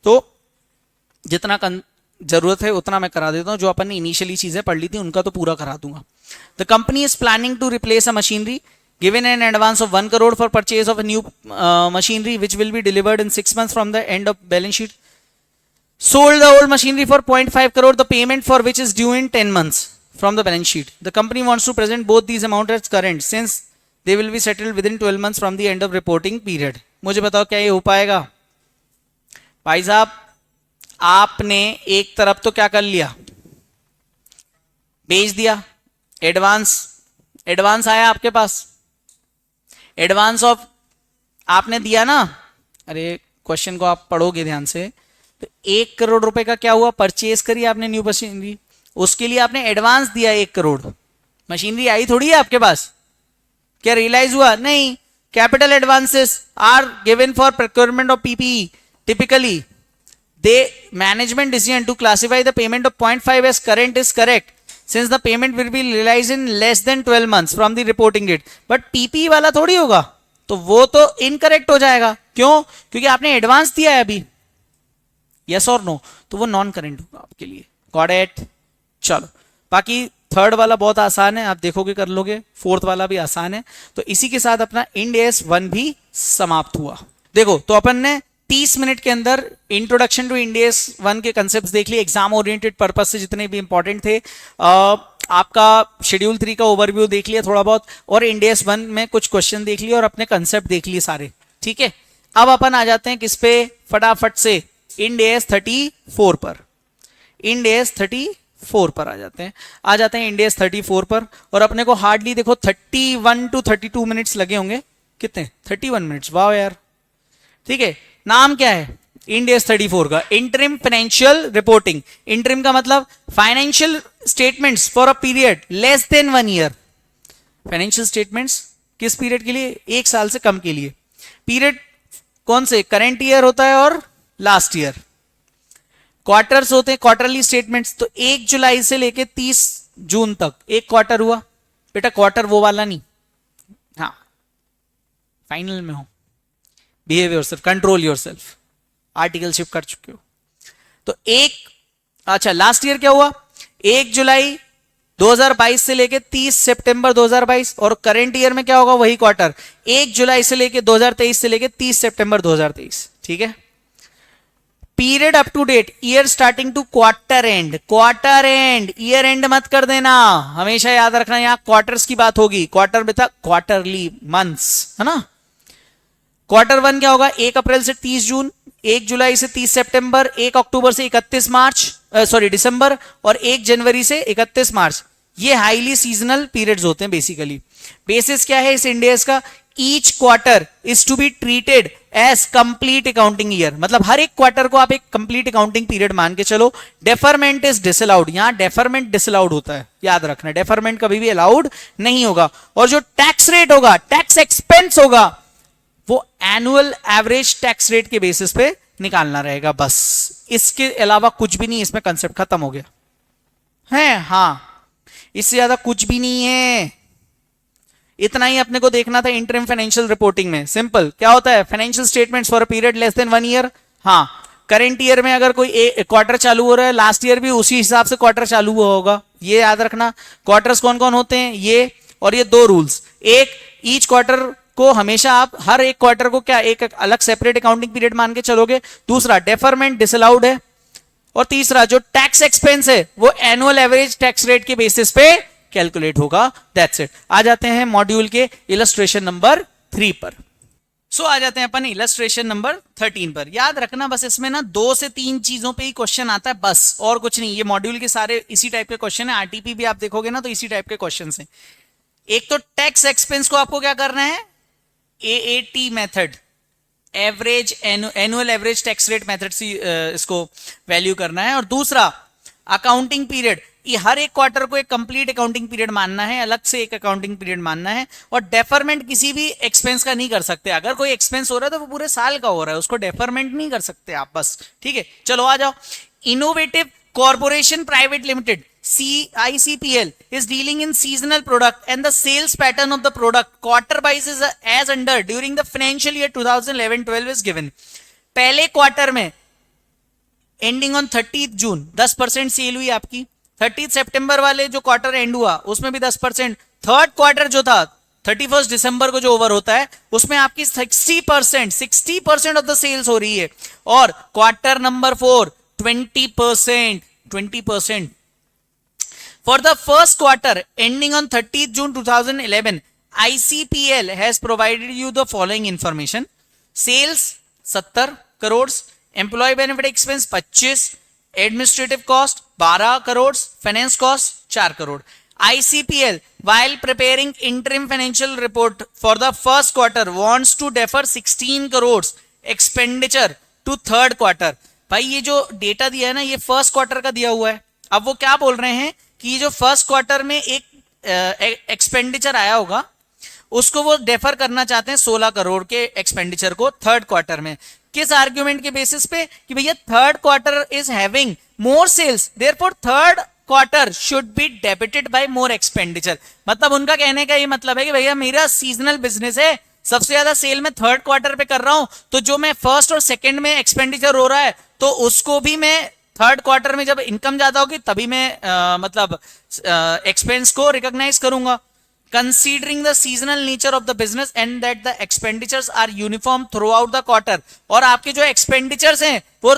तो जितना जरूरत है उतना मैं करा देता हूं. जो अपन ने इनिशियली चीजें पढ़ ली थी उनका तो पूरा करा दूंगा. The company is planning to replace a machinery given an advance of 1 crore for purchase of a new machinery which will be delivered in 6 months from the end of balance sheet. Sold the old machinery for 0.5 crore, the payment for which is due in 10 months from the balance sheet. The company wants to present both these amounts as current since they will be settled within 12 months from the end of reporting period. मुझे बताओ क्या ये हो पाएगा? भाई साहब आपने एक तरफ तो क्या कर लिया, भेज दिया, एडवांस आया आपके पास, एडवांस ऑफ आपने दिया ना, अरे क्वेश्चन को आप पढ़ोगे ध्यान से, तो 1 करोड़ रुपए का क्या हुआ, परचेज करी आपने न्यू मशीनरी, उसके लिए आपने एडवांस दिया 1 करोड़, मशीनरी आई थोड़ी है आपके पास, क्या रियलाइज हुआ, नहीं। Capital advances are given for procurement of PPE, typically the management decision to classify the payment of 0.5 as current is correct since the payment will be realise in less than 12 months from the reporting date, but PPE वाला थोड़ी होगा, तो वो तो incorrect हो जाएगा, क्यों, क्योंकि आपने एडवांस दिया है अभी, यस और नो, तो वो नॉन करेंट होगा आपके लिए, गॉट इट। चलो बाकी थर्ड वाला बहुत आसान है, आप देखोगे कर लोगे, फोर्थ वाला भी आसान है, तो इसी के साथ अपना इंड एस 1 भी समाप्त हुआ। देखो तो अपन ने 30 मिनट के अंदर इंट्रोडक्शन टू इंड एस 1 के कंसेप्ट देख लिए, एग्जाम ओरिएंटेड पर्पस से जितने भी इंपॉर्टेंट थे, आपका शेड्यूल 3 का ओवरव्यू देख लिया थोड़ा बहुत, और इंड एस 1 में कुछ क्वेश्चन देख लिए और अपने कंसेप्ट देख लिए सारे, ठीक है। अब अपन आ जाते हैं किस पे, फटाफट से इंड एस 34 पर, इंड एस 34 पर आ जाते हैं इंड एस 34 पर, और अपने को हार्डली देखो 31 टू 32 मिनट्स लगे होंगे, कितने 31 मिनट्स, वाह यार, ठीक है। नाम क्या है इंड एस 34 का, इंटरिम फाइनेंशियल रिपोर्टिंग, इंटरिम का मतलब financial statements for a period less than 1 year, financial statements किस पीरियड के लिए, 1 साल से कम के लिए, पीरियड कौन से, करंट ईयर होता है और लास्ट ईयर, क्वार्टर्स होते हैं, क्वार्टरली स्टेटमेंट्स, तो 1 जुलाई से लेके 30 जून तक एक क्वार्टर हुआ, बेटा क्वार्टर वो वाला नहीं, हाँ फाइनल में हो, behave yourself, control yourself, article shift कर चुके हो, तो एक, अच्छा लास्ट ईयर क्या हुआ, 1 जुलाई 2022 से लेके 30 सितंबर 2022, और करंट ईयर में क्या होगा, वही क्वार्टर 1 जुलाई से लेके 2023 से लेके 30 सितंबर 2023, ठीक है। Period up to date, year starting to quarter end, quarter end, year end मत कर देना, हमेशा याद रखना यहां क्वार्टर्स की बात होगी, क्वार्टर में था क्वार्टरली मंथ्स, है ना। क्वार्टर 1 क्या होगा, 1 अप्रैल से 30 जून, 1 जुलाई से 30 सितंबर, 1 अक्टूबर से 31 मार्च, सॉरी दिसंबर, और 1 जनवरी से 31 मार्च, ये हाईली सीजनल पीरियड्स होते हैं बेसिकली। बेसिस क्या है इस इंड एस का, each quarter is to be treated as complete accounting year, मतलब हर एक क्वार्टर को आप एक कंप्लीट अकाउंटिंग पीरियड मान के चलो। डेफरमेंट इज डिसअलाउड, यहां डेफरमेंट डिसअलाउड होता है, याद रखना, डेफरमेंट कभी भी अलाउड नहीं होगा, और जो टैक्स रेट होगा, टैक्स एक्सपेंस होगा, वो एनुअल एवरेज टैक्स रेट के बेसिस पे निकालना रहेगा, बस इसके अलावा कुछ भी नहीं, इसमें कंसेप्ट खत्म हो गया है, हाँ इससे ज्यादा कुछ भी नहीं है, इतना ही अपने को देखना था इंटरिम फाइनेंशियल रिपोर्टिंग में। सिंपल क्या होता है, financial statements for a period less than 1 year, हाँ करंट ईयर में अगर कोई क्वार्टर चालू हो रहा है, लास्ट ईयर भी उसी हिसाब से क्वार्टर चालू हुआ होगा, ये याद रखना। क्वार्टर्स कौन कौन होते हैं, ये और ये 2 रूल्स, एक ईच क्वार्टर को हमेशा आप हर एक क्वार्टर को क्या एक अलग सेपरेट अकाउंटिंग पीरियड मान के चलोगे, दूसरा डेफरमेंट डिसअलाउड है, और तीसरा जो टैक्स एक्सपेंस है वो एनुअल एवरेज टैक्स रेट के बेसिस पे कैलकुलेट होगा, दैट्स इट। आ जाते हैं मॉड्यूल के इलस्ट्रेशन नंबर 3 पर। सो आ जाते हैं अपन इलस्ट्रेशन नंबर 13 पर। याद रखना बस इसमें ना 2 से 3 चीजों पे ही क्वेश्चन आता है, बस और कुछ नहीं। ये मॉड्यूल के सारे इसी टाइप के क्वेश्चन है, आरटीपी भी आप देखोगे ना तो इसी टाइप के क्वेश्चन है। एक तो टैक्स एक्सपेंस को आपको क्या करना है, AAT method, average annual average tax rate method से इसको वैल्यू करना है, और दूसरा अकाउंटिंग पीरियड, ये हर एक क्वार्टर को एक कंप्लीट अकाउंटिंग पीरियड मानना है, अलग से एक अकाउंटिंग पीरियड मानना है, और डेफरमेंट किसी भी एक्सपेंस का नहीं कर सकते। अगर कोई एक्सपेंस हो रहा है तो वो पूरे साल का हो रहा है, उसको डेफरमेंट नहीं कर सकते आप, बस ठीक है। चलो आ जाओ। Innovative corporation private limited CICPL is dealing in seasonal product and the sales pattern of the product quarter wise is as under during the financial year 2011-12 is given। पहले क्वार्टर में एंडिंग ऑन 30 जून 10% सेल हुई आपकी, 30 सितंबर वाले जो quarter and हुआ उसमें भी 10%, third quarter जो था 31 दिसंबर को जो ओवर होता है उसमें आपकी 60% ऑफ द सेल्स हो रही है, और quarter number 4 20%। For the first quarter ending on 30th June 2011, ICPL has provided you the following information: sales 70 crores, employee benefit expense 25, administrative cost 12 crore, finance cost 4 crore. ICPL while preparing interim financial report for the first quarter wants to defer 16 crores expenditure to third quarter। भाई ये जो data दिया है ना, ये first quarter का दिया हुआ है। अब वो क्या बोल रहे हैं कि ये जो फर्स्ट क्वार्टर में एक एक्सपेंडिचर आया होगा, उसको वो डेफर करना चाहते हैं 16 करोड़ के एक्सपेंडिचर को थर्ड क्वार्टर में। किस आर्ग्यूमेंट के बेसिस पे कि भैया third quarter is having more sales, therefore third quarter should be debited by more expenditure. मतलब उनका कहने का ये मतलब है कि भैया मेरा सीजनल बिजनेस है, सबसे ज्यादा सेल में थर्ड क्वार्टर पे कर रहा हूं, तो जो मैं फर्स्ट और सेकंड में एक्सपेंडिचर हो रहा है तो उसको भी मैं थर्ड क्वार्टर में जब इनकम ज्यादा होगी तभी मैं मतलब एक्सपेंस को रिकॉग्नाइज करूंगा। Considering the seasonal nature of the business and that the expenditures are uniform throughout the quarter, और आपके जो एक्सपेंडिचर्स हैं वो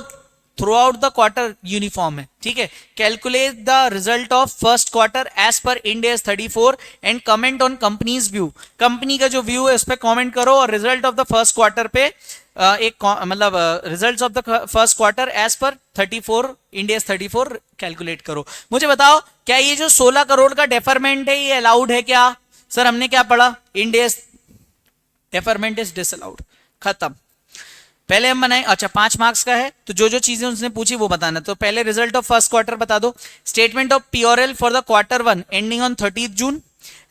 throughout the quarter uniform है, ठीक है। Calculate the result of first quarter as per Ind AS 34 and comment on companies view. Company का जो व्यू है उस पर कमेंट करो और result of the first quarter पे एक मतलब results of the first quarter as per 34 end AS 34 calculate करो। मुझे बताओ क्या ये जो 16 करोड़ का डेफरमेंट है ये अलाउड है क्या? सर हमने क्या पढ़ा, इंड AS डेफरमेंट इज डिसअलाउड, खत्म। पहले हम बनाए, अच्छा 5 मार्क्स का है तो जो जो चीजें उसने पूछी वो बताना। तो पहले रिजल्ट ऑफ फर्स्ट क्वार्टर बता दो। Statement of PRL for the quarter 1 ending on 30 June.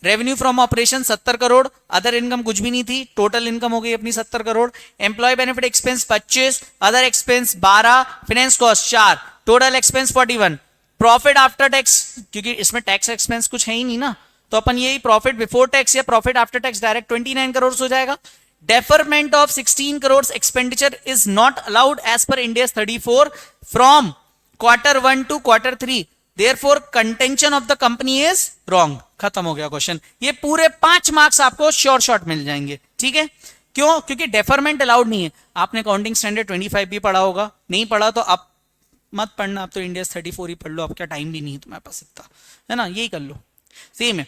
Revenue from operation 70 crore, other income कुछ भी नहीं थी, टोटल इनकम हो गई अपनी 70 crore. Employ benefit expense 25, other expense 12, finance cost 4, total expense 41। Profit after tax, क्योंकि इसमें टैक्स एक्सपेंस कुछ है ही नहीं ना, तो अपन यही प्रॉफिट बिफोर टैक्स या profit after tax direct 29 crore हो जाएगा। Deferment of 16 crores expenditure is not allowed as per Ind AS 34 from quarter 1 to quarter 3. Therefore, contention of the company is wrong. खत्म हो गया क्वेश्चन। ये पूरे 5 मार्क्स आपको short मिल जाएंगे, ठीक है। क्यों? क्योंकि डेफरमेंट अलाउड नहीं है। आपने अकाउंटिंग स्टैंडर्ड 25 भी पढ़ा होगा, नहीं पढ़ा तो आप मत पढ़ना, आप तो Ind AS 34 ही पढ़ लो, आपका टाइम भी नहीं है तुम्हारे पास इतना, है ना, यही कर लो। सेम है।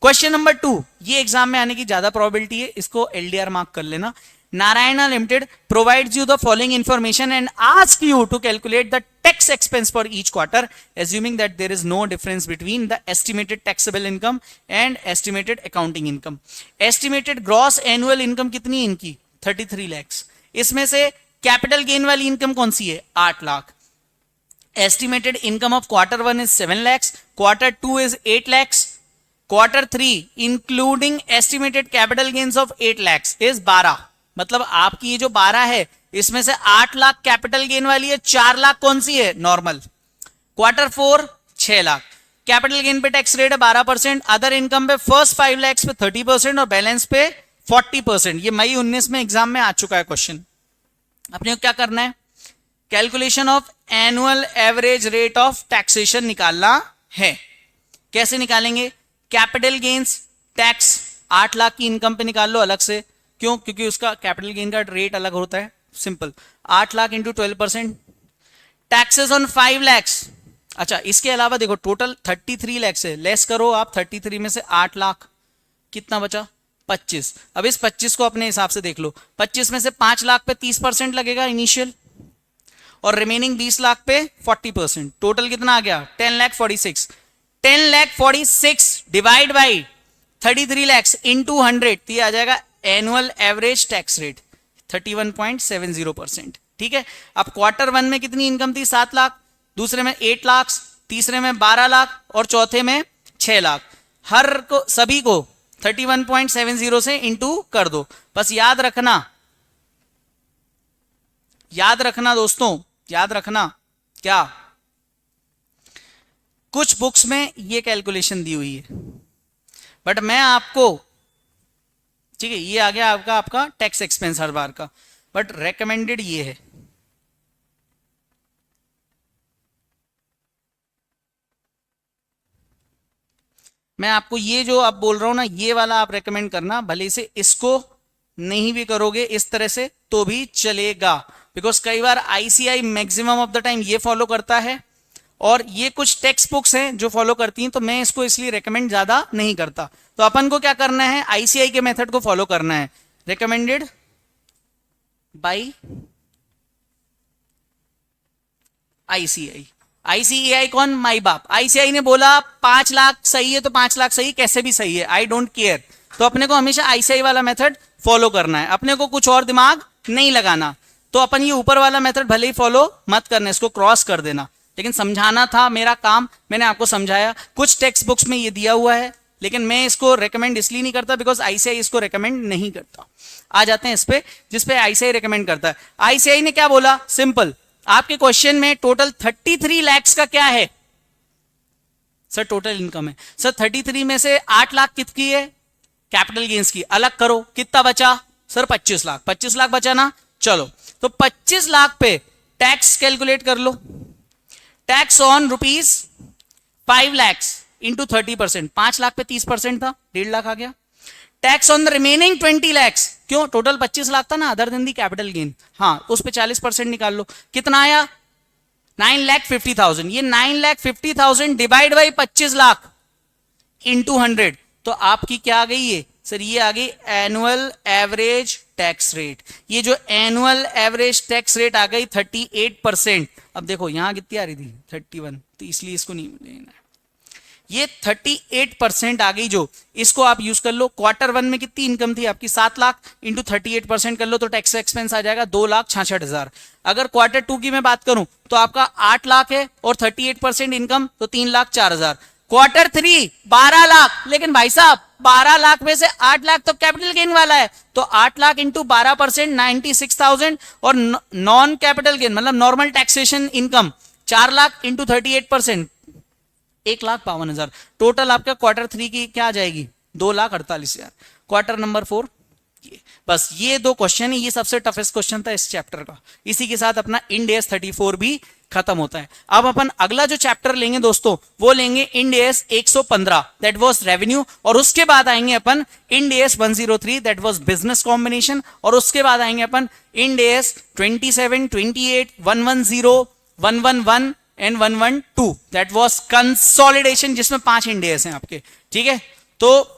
क्वेश्चन नंबर 2, ये एग्जाम में आने की ज्यादा प्रोबेबिलिटी है, इसको LDR मार्क कर लेना। Narayana limited provides you the following information and ask you to calculate the tax expense for each quarter assuming that there is no difference between the estimated taxable income and estimated accounting income। estimated gross annual income कितनी इनकी 33 lakhs, इसमें से capital gain वाली income कौन सी है 8 lakh. estimated income of quarter 1 is 7 lakhs, quarter 2 is 8 lakhs, quarter 3 including estimated capital gains of 8 lakhs is 12। मतलब आपकी ये जो 12 है इसमें से 8 लाख कैपिटल गेन वाली है, 4 लाख कौन सी है normal. Quarter 4 6 lakh. Capital gain पे टैक्स रेट है 12%, अदर इनकम पे फर्स्ट 5 lakhs पे 30% और बैलेंस पे 40%। ये मई 19 में एग्जाम में आ चुका है क्वेश्चन। अपने को क्या करना है, calculation of annual average rate of taxation निकालना है। कैसे निकालेंगे, कैपिटल गेन्स टैक्स 8 लाख की इनकम पे निकाल लो अलग से। क्यों? क्योंकि उसका कैपिटल गेन का रेट अलग होता है, simple. 8 lakh into 12%। Taxes on 5 lakhs। अच्छा इसके अलावा देखो टोटल 33 lakhs है, लेस करो आप 33 में से 8 लाख, कितना बचा 25। अब इस 25 को अपने हिसाब से देख लो, 25 में से 5 लाख पे 30% लगेगा इनिशियल, और रिमेनिंग 20 लाख पे 40%। टोटल कितना आ गया 10,46,000। 10,46,000 डिवाइड बाई 33 lakhs इंटू 100, तो ये आ जाएगा एनुअल एवरेज टैक्स रेट 31.70%। ठीक है। अब क्वार्टर 1 में कितनी इनकम थी 7 लाख, दूसरे में 8 लाख, तीसरे में 12 लाख और चौथे में 6 लाख। हर को सभी को 31.70 से इंटू कर दो। बस याद रखना दोस्तों, याद रखना क्या, कुछ बुक्स में ये कैलकुलेशन दी हुई है, बट मैं आपको, ठीक है, ये आ गया आपका टैक्स एक्सपेंस हर बार का, बट रेकमेंडेड ये है। मैं आपको ये जो आप बोल रहा हूं ना, ये वाला आप रेकमेंड करना, भले से इसको नहीं भी करोगे इस तरह से तो भी चलेगा, बिकॉज कई बार ICAI maximum of the time ये फॉलो करता है और ये कुछ टेक्स्ट बुक्स हैं जो फॉलो करती हैं, तो मैं इसको इसलिए रेकमेंड ज्यादा नहीं करता। तो अपन को क्या करना है, आईसीआई के मेथड को फॉलो करना है, रेकमेंडेड बाय आईसीआई। ICAI कौन? माई बाप। ICAI ने बोला 5 लाख सही है तो 5 लाख सही, कैसे भी सही है, आई डोंट केयर। तो अपने को हमेशा ICAI वाला मेथड फॉलो करना है, अपने को कुछ और दिमाग नहीं लगाना। तो अपन ये ऊपर वाला मेथड भले ही फॉलो मत करना, इसको क्रॉस कर देना, लेकिन समझाना था मेरा काम, मैंने आपको समझाया। कुछ टेक्स्ट बुक्स में ये दिया हुआ है, लेकिन मैं इसको रेकमेंड इसलिए नहीं करता बिकॉज ICAI इसको रेकमेंड नहीं करता। आ जाते हैं इस पे जिस पे ICAI रेकमेंड करता है। ICAI ने क्या बोला? सिंपल, आपके क्वेश्चन में टोटल 33 lakhs का क्या है? सर टोटल इनकम है। सर 33 में से 8 लाख कितनी है? कैपिटल गेन्स की। अलग करो, कितना बचा? सर 25 लाख। 25 लाख बचा ना, चलो तो 25 लाख पे टैक्स कैलकुलेट कर लो। Tax on ₹5 lakhs into 30%, 5 lakh पे 30% था, 1.5 लाख आ गया। Tax on the remaining 20 lakhs, क्यों? टोटल 25 लाख था ना, other than the capital gain, हाँ उस पे 40% निकाल लो, कितना आया? 9,50,000। ये 9,50,000 डिवाइड बाई 25 लाख इंटू 100, तो आपकी क्या आ गई ये? सर ये आ गई एनुअल एवरेज टैक्स रेट। ये जो एनुअल एवरेज टैक्स रेट आ गई 38%। अब देखो यहां कितनी आ रही थी? 31, तो इसलिए इसको नहीं लेना है। ये 38% आ गई, जो इसको आप यूज कर लो। Q1 में कितनी इनकम थी आपकी? 7 लाख इंटू 38% कर लो तो टैक्स एक्सपेंस आ जाएगा 2,66,000। अगर Q2 की मैं बात करूं तो आपका 8 लाख है और 38% इनकम, तो 3,04,000। Q3 12 लाख, लेकिन भाई साहब 12 लाख में से 8 लाख तो कैपिटल गेन वाला है, तो 8 लाख इंटू 12% 96,000, और नॉन कैपिटल गेन मतलब normal taxation income 4 lakh into 38% 1,52,000। Total आपका Q3 की क्या आ जाएगी? 2,48,000। क्वार्टर नंबर 4, बस ये 2 क्वेश्चन है, ये सबसे टफेस्ट क्वेश्चन था इस चैप्टर का। इसी के साथ अपना इंड AS 34 भी खत्म होता है। अब अपन अगला जो चैप्टर लेंगे दोस्तों, वो लेंगे Ind AS 115, that was revenue, और उसके बाद आएंगे अपन Ind AS 103, that was business combination, और उसके बाद आएंगे अपन Ind AS 27, 28, 110, 111 and 112, that was consolidation, जिसमें 5 इंड AS हैं आपके। ठीक है, तो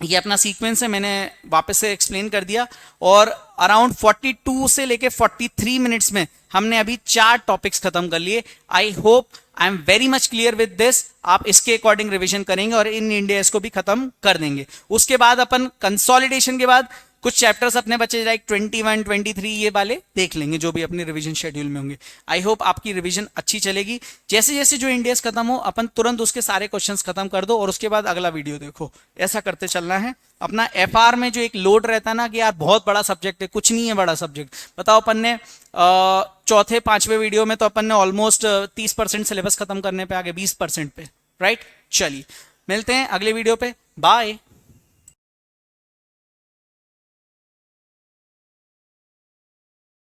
ये अपना सीक्वेंस है, मैंने वापस से एक्सप्लेन कर दिया, और अराउंड 42 से लेके 43 मिनट्स में हमने अभी 4 टॉपिक्स खत्म कर लिए। I hope I am very much clear with this. आप इसके अकॉर्डिंग रिवीजन करेंगे और इन इंड AS को भी खत्म कर देंगे। उसके बाद अपन कंसोलिडेशन के बाद कुछ चैप्टर्स अपने बच्चे लाइक 21, 23 ये वाले देख लेंगे, जो भी अपने रिवीजन शेड्यूल में होंगे। आई होप आपकी रिवीजन अच्छी चलेगी। जैसे जैसे जो इंड AS खत्म हो, अपन तुरंत उसके सारे क्वेश्चंस खत्म कर दो और उसके बाद अगला वीडियो देखो, ऐसा करते चलना है। अपना FR में जो एक लोड रहता है ना कि यार बहुत बड़ा सब्जेक्ट है, कुछ नहीं है बड़ा सब्जेक्ट। बताओ अपन ने चौथे 5वें वीडियो में तो अपन ने ऑलमोस्ट 30% सिलेबस खत्म करने पे आ गए 20% पे, राइट। चलिए मिलते हैं अगले वीडियो पे, बाय।